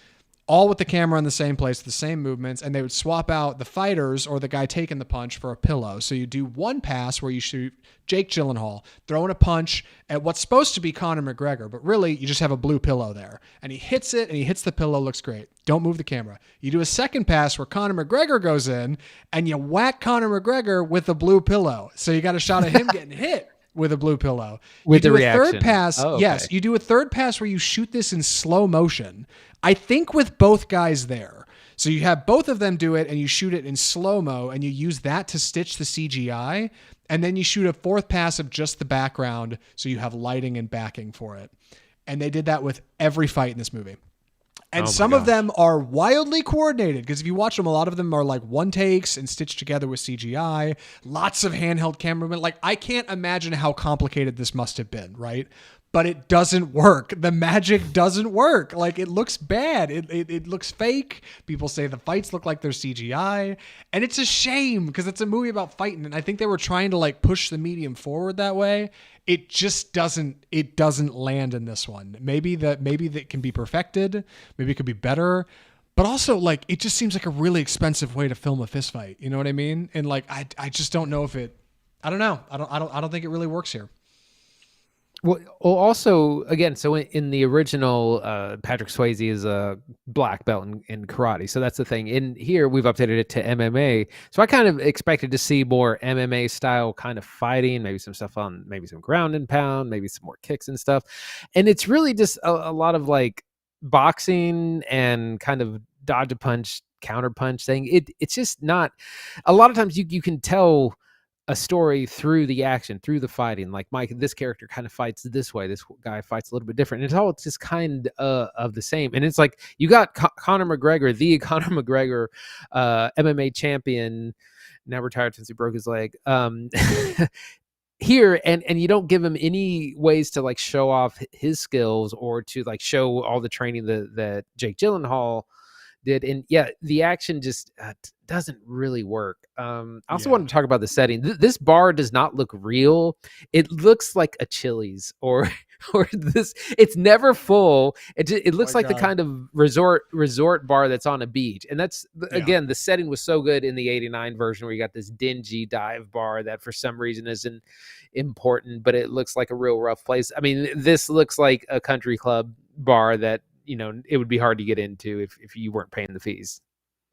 all with the camera in the same place, the same movements, and they would swap out the fighters or the guy taking the punch for a pillow. So you do one pass where you shoot Jake Gyllenhaal throwing a punch at what's supposed to be Conor McGregor, but really you just have a blue pillow there. And he hits it, and he hits the pillow, looks great. Don't move the camera. You do a second pass where Conor McGregor goes in, and you whack Conor McGregor with a blue pillow. So you got a shot of him getting hit with a blue pillow. With the reaction. Third pass. Oh, okay. Yes, you do a third pass where you shoot this in slow motion. I think with both guys there. So you have both of them do it and you shoot it in slow-mo and you use that to stitch the CGI. And then you shoot a fourth pass of just the background so you have lighting and backing for it. And they did that with every fight in this movie. And some of them are wildly coordinated because if you watch them, a lot of them are like one takes and stitched together with CGI. Lots of handheld camera movement. Like I can't imagine how complicated this must have been, right? But it doesn't work. The magic doesn't work. Like it looks bad. It looks fake. People say the fights look like they're CGI. And it's a shame because it's a movie about fighting. And I think they were trying to like push the medium forward that way. It just doesn't land in this one. Maybe that can be perfected. Maybe it could be better. But also like it just seems like a really expensive way to film a fist fight. You know what I mean? And like I just don't know if it I don't know. I don't think it really works here. Well, also, again, so in the original, Patrick Swayze is a black belt in karate. So that's the thing. In here, we've updated it to MMA. So I kind of expected to see more MMA style kind of fighting, maybe some stuff on maybe some ground and pound, maybe some more kicks and stuff. And it's really just a lot of like boxing and kind of dodge a punch, counter punch thing. It's just not, a lot of times you can tell a story through the action, through the fighting. Like Mike, this character kind of fights this way. This guy fights a little bit different. And it's just kind of the same. And it's like you got Conor McGregor, the Conor McGregor, MMA champion, now retired since he broke his leg. Here, and you don't give him any ways to like show off his skills or to like show all the training that Jake Gyllenhaal did. And yeah, the action just doesn't really work. I also want to talk about the setting. This bar does not look real. It looks like a Chili's or this. It's never full. It looks like the kind of resort bar that's on a beach. And that's again, the setting was so good in the '89 version where you got this dingy dive bar that for some reason isn't important, but it looks like a real rough place. I mean, this looks like a country club bar that, you know, it would be hard to get into if you weren't paying the fees.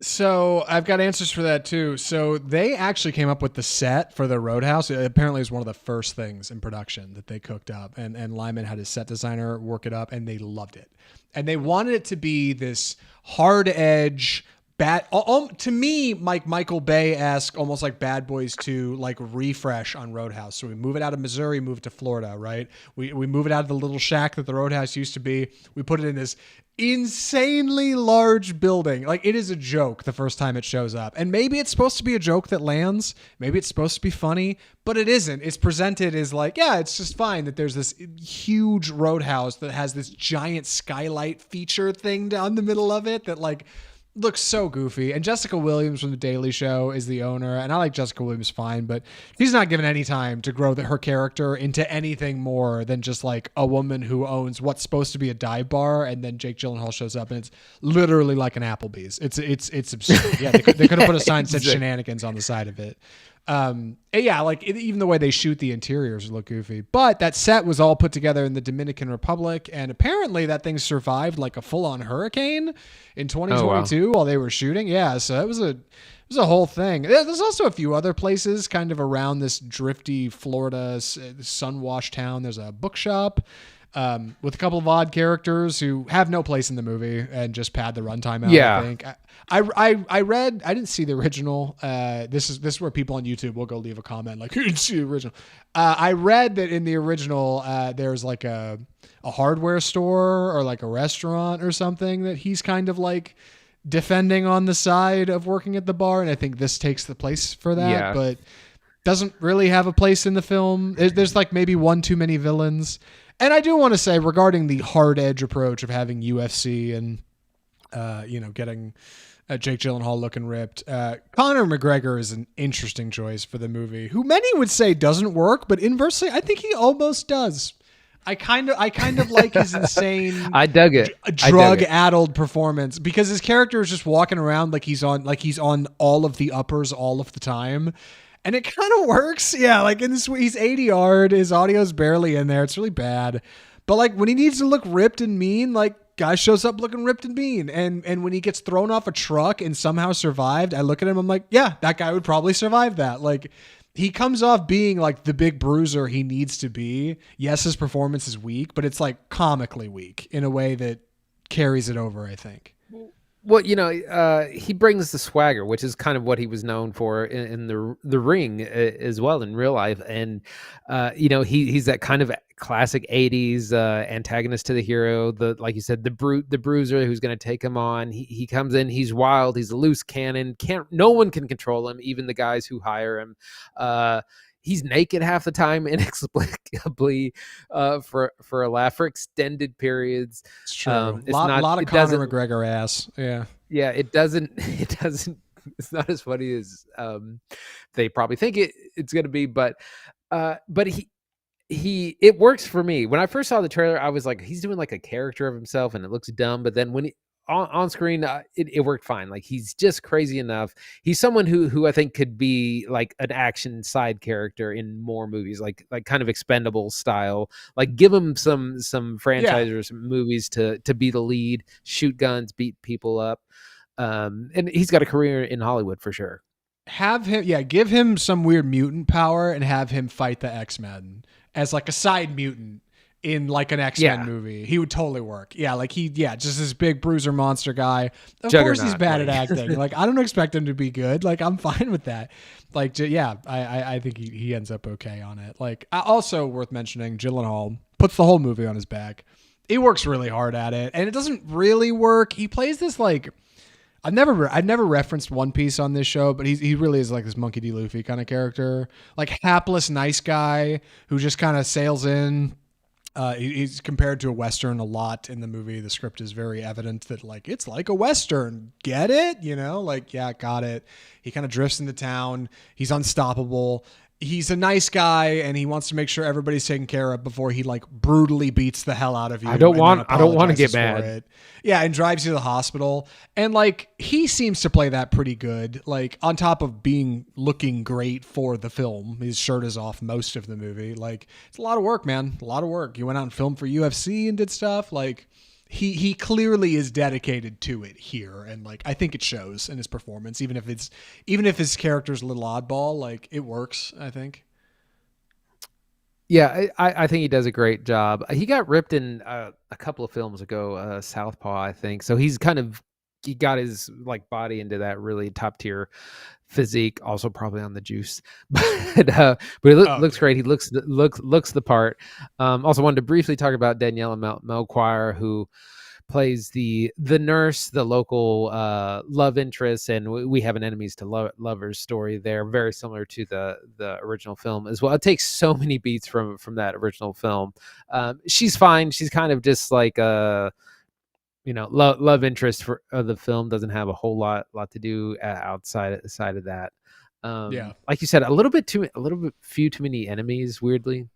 So I've got answers for that too. So they actually came up with the set for the Roadhouse. It apparently was one of the first things in production that they cooked up, and Lyman had his set designer work it up, and they loved it. And they wanted it to be this hard edge, bad, to me, Michael Bay-esque, almost like Bad Boys 2, like refresh on Roadhouse. So we move it out of Missouri, move it to Florida, right? We move it out of the little shack that the Roadhouse used to be. We put it in this insanely large building. Like it is a joke the first time it shows up. And maybe it's supposed to be a joke that lands. Maybe it's supposed to be funny, but it isn't. It's presented as like, yeah, it's just fine that there's this huge Roadhouse that has this giant skylight feature thing down the middle of it that like looks so goofy. And Jessica Williams from The Daily Show is the owner, and I like Jessica Williams fine, but she's not given any time to grow her character into anything more than just like a woman who owns what's supposed to be a dive bar, and then Jake Gyllenhaal shows up and it's literally like an Applebee's. It's absurd. Yeah, they could have put a sign that said shenanigans on the side of it. And yeah, like even the way they shoot the interiors look goofy. But that set was all put together in the Dominican Republic, and apparently that thing survived like a full-on hurricane in Oh wow. 2022 while they were shooting. Yeah, so it was a whole thing. There's also a few other places kind of around this drifty Florida sun-washed town. There's a bookshop with a couple of odd characters who have no place in the movie and just pad the runtime out. Yeah. I think. I read. I didn't see the original. This is where people on YouTube will go leave a comment like, "Who didn't see the original?" I read that in the original, there's like a hardware store or like a restaurant or something that he's kind of like defending on the side of working at the bar, and I think this takes the place for that. Yeah. But doesn't really have a place in the film. There's like maybe one too many villains. And I do want to say regarding the hard edge approach of having UFC and getting Jake Gyllenhaal looking ripped. Conor McGregor is an interesting choice for the movie, who many would say doesn't work, but inversely, I think he almost does. I kind of like his insane, I dug it. drug-addled performance because his character is just walking around like he's on all of the uppers all of the time. And it kind of works. Yeah, like in this, he's 80 yard. His audio's barely in there. It's really bad. But like when he needs to look ripped and mean, like guy shows up looking ripped and mean. And when he gets thrown off a truck and somehow survived, I look at him, I'm like, yeah, that guy would probably survive that. Like he comes off being like the big bruiser he needs to be. Yes, his performance is weak, but it's like comically weak in a way that carries it over, I think. Well, he brings the swagger, which is kind of what he was known for in the ring as well in real life, and he's that kind of classic '80s antagonist to the hero, like you said, the bruiser who's going to take him on. He comes in, he's wild, he's a loose cannon, no one can control him, even the guys who hire him. He's naked half the time, inexplicably, for a laugh for extended periods. It's true. A lot of Conor McGregor ass. Yeah. Yeah, it doesn't. It's not as funny as they probably think it's going to be, but it works for me. When I first saw the trailer, I was like, he's doing like a character of himself, and it looks dumb. But then when on screen, it worked fine. Like he's just crazy enough. He's someone who I think could be like an action side character in more movies, like kind of Expendable style. Like give him some franchise or some movies to be the lead, shoot guns, beat people up. And he's got a career in Hollywood for sure. Give him some weird mutant power and have him fight the X-Men as like a side mutant in like an X-Men movie. He would totally work. Yeah, like just this big bruiser monster guy. Of course he's bad at acting. Like I don't expect him to be good. Like I'm fine with that. Like I think he ends up okay on it. Like also worth mentioning, Gyllenhaal puts the whole movie on his back. He works really hard at it, and it doesn't really work. He plays this like I've never referenced One Piece on this show, but he really is like this Monkey D. Luffy kind of character, like hapless nice guy who just kind of sails in. He's compared to a Western a lot in the movie. The script is very evident that like, it's like a Western. Get it? Like, yeah, got it. He kind of drifts into town. He's unstoppable. He's a nice guy and he wants to make sure everybody's taken care of before he like brutally beats the hell out of you. I don't want to get mad. Yeah. And drives you to the hospital. And like, he seems to play that pretty good. Like on top of looking great for the film, his shirt is off most of the movie. Like it's a lot of work, man. A lot of work. You went out and filmed for UFC and did stuff like, he clearly is dedicated to it here, and like I think it shows in his performance, even if his character's a little oddball, like it works, I think. Yeah, I think he does a great job. He got ripped in a couple of films ago, Southpaw, I think. So he got his like body into that really top tier physique, also probably on the juice, but he looks great. He looks the part. Also wanted to briefly talk about Daniela Melchior, who plays the nurse, the local love interest, and we have an enemies to lovers story there, very similar to the original film as well. It takes so many beats from that original film. She's fine. She's kind of just like love interest for the film. Doesn't have a whole lot to do outside of that. Like you said, a little bit few too many enemies, weirdly.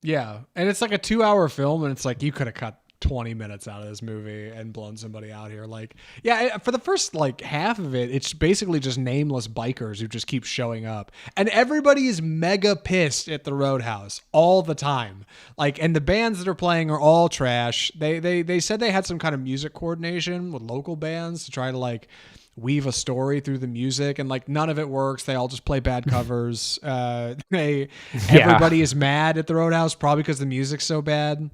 Yeah, and it's like a 2-hour film, and it's like you could have cut 20 minutes out of this movie and blown somebody out here. Like, yeah, for the first like half of it, it's basically just nameless bikers who just keep showing up. And everybody is mega pissed at the Roadhouse all the time. Like, and the bands that are playing are all trash. They said they had some kind of music coordination with local bands to try to like weave a story through the music, and like none of it works. They all just play bad covers. Everybody is mad at the Roadhouse probably because the music's so bad.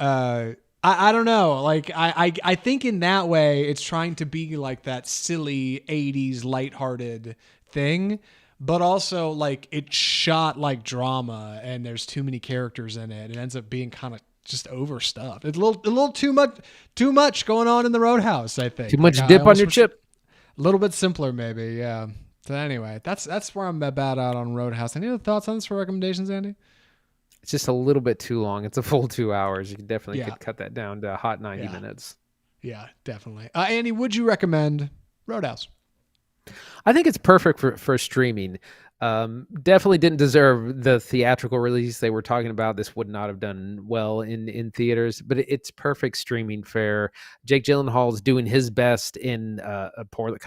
I don't know. Like I think in that way it's trying to be like that silly 80s lighthearted thing, but also like it's shot like drama and there's too many characters in it. It ends up being kind of just overstuffed. It's a little too much going on in the Roadhouse, I think. Too much like, dip on your chip. A little bit simpler maybe, yeah. So anyway, that's where I'm about out on Roadhouse. Any other thoughts on this for recommendations, Andy? It's just a little bit too long. It's a full 2 hours. You definitely could cut that down to a hot 90 minutes. Yeah, definitely. Andy, would you recommend Roadhouse? I think it's perfect for streaming. Definitely didn't deserve the theatrical release they were talking about. This would not have done well in theaters, but it's perfect streaming fare. Jake Gyllenhaal's doing his best in a poorly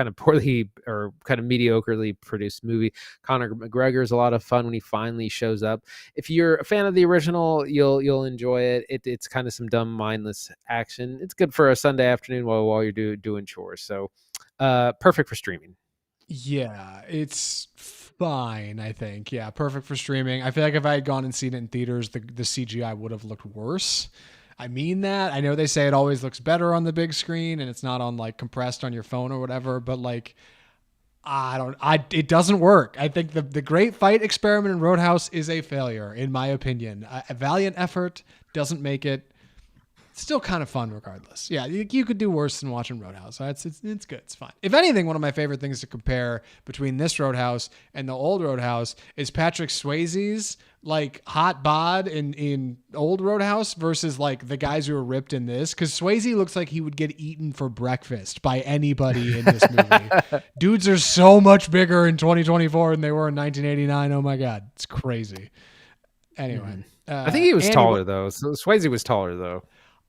or kind of mediocrely produced movie. Conor McGregor's a lot of fun when he finally shows up. If you're a fan of the original, you'll enjoy it. It's kind of some dumb, mindless action. It's good for a Sunday afternoon while you're doing chores. So perfect for streaming. Yeah, it's fine, I think. Yeah, perfect for streaming. I feel like if I had gone and seen it in theaters, the CGI would have looked worse. I mean that. I know they say it always looks better on the big screen and it's not on like compressed on your phone or whatever, but like it doesn't work. I think the great fight experiment in Roadhouse is a failure, in my opinion. A valiant effort doesn't make it. Still kind of fun regardless. Yeah, you could do worse than watching Roadhouse. It's good. It's fine. If anything, one of my favorite things to compare between this Roadhouse and the old Roadhouse is Patrick Swayze's like hot bod in old Roadhouse versus like the guys who are ripped in this. Because Swayze looks like he would get eaten for breakfast by anybody in this movie. Dudes are so much bigger in 2024 than they were in 1989. Oh my God, it's crazy. Anyway, I think he was taller though. So Swayze was taller though.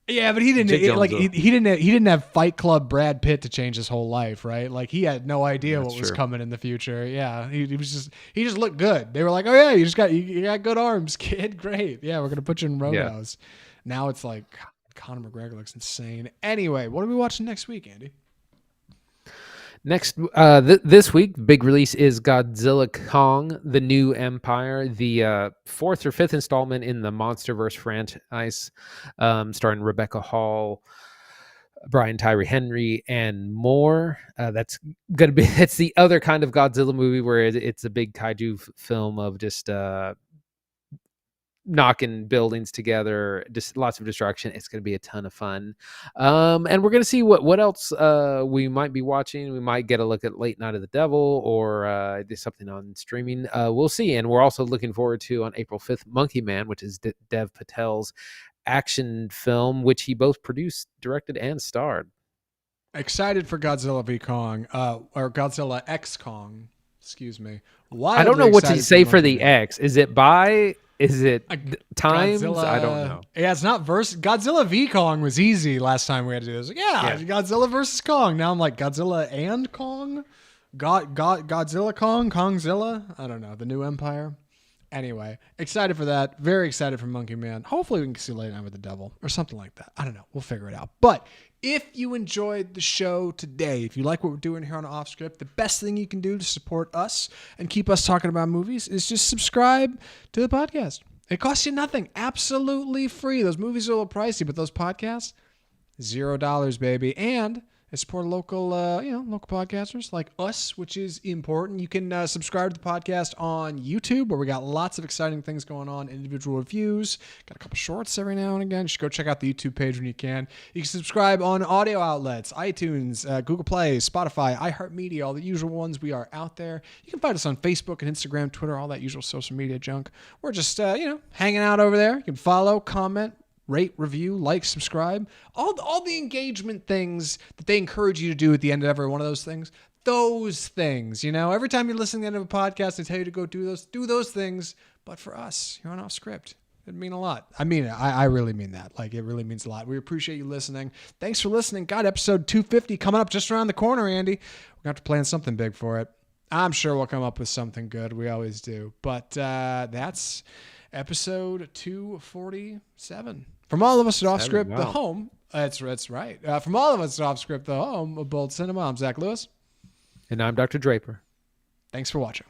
Yeah, but he didn't have Fight Club Brad Pitt to change his whole life, right? Like he had no idea what was coming in the future. Yeah, he just looked good. They were like, "Oh yeah, you got good arms, kid. Great. Yeah, we're gonna put you in Roadhouse." Yeah. Now it's like Conor McGregor looks insane. Anyway, what are we watching next week, Andy? Next, this week, big release is Godzilla Kong: The New Empire, the fourth or fifth installment in the MonsterVerse franchise, starring Rebecca Hall, Brian Tyree Henry, and more. That's the other kind of Godzilla movie where it's a big kaiju film of just knocking buildings together, just lots of destruction. It's going to be a ton of fun. And we're going to see what else we might be watching. We might get a look at Late Night of the Devil or do something on streaming. We'll see. And we're also looking forward to, on April 5th, Monkey Man, which is Dev Patel's action film, which he both produced, directed, and starred. Excited for Godzilla v. Kong, or Godzilla X Kong, excuse me. I don't know what to say for the X. Is it by... Is it times? Godzilla, I don't know. Yeah, it's not versus Godzilla v Kong was easy last time we had to do this. Yeah, Godzilla versus Kong. Now I'm like Godzilla and Kong, Godzilla Kong, Kongzilla. I don't know, the new empire. Anyway, excited for that. Very excited for Monkey Man. Hopefully we can see Late Night with the Devil or something like that. I don't know. We'll figure it out. But if you enjoyed the show today, if you like what we're doing here on Off Script, the best thing you can do to support us and keep us talking about movies is just subscribe to the podcast. It costs you nothing. Absolutely free. Those movies are a little pricey, but those podcasts, $0, baby. And I support local podcasters like us, which is important. You can subscribe to the podcast on YouTube, where we got lots of exciting things going on, individual reviews, got a couple shorts every now and again. Just go check out the YouTube page when you can. You can subscribe on audio outlets, iTunes, Google Play, Spotify, iHeartMedia, all the usual ones. We are out there. You can find us on Facebook and Instagram, Twitter, all that usual social media junk. We're just, hanging out over there. You can follow, comment, rate, review, like, subscribe, all the engagement things that they encourage you to do at the end of every one of those things. Those things, every time you listen to the end of a podcast, they tell you to go do those things. But for us, you're on Off Script. It'd mean a lot. I mean, I really mean that. Like, it really means a lot. We appreciate you listening. Thanks for listening. God, episode 250 coming up just around the corner, Andy. We're going to have to plan something big for it. I'm sure we'll come up with something good. We always do. But that's episode 247. From all of us at Off Script, the home. That's right. From all of us at Off Script, the home of Bold Cinema, I'm Zach Lewis. And I'm Dr. Draper. Thanks for watching.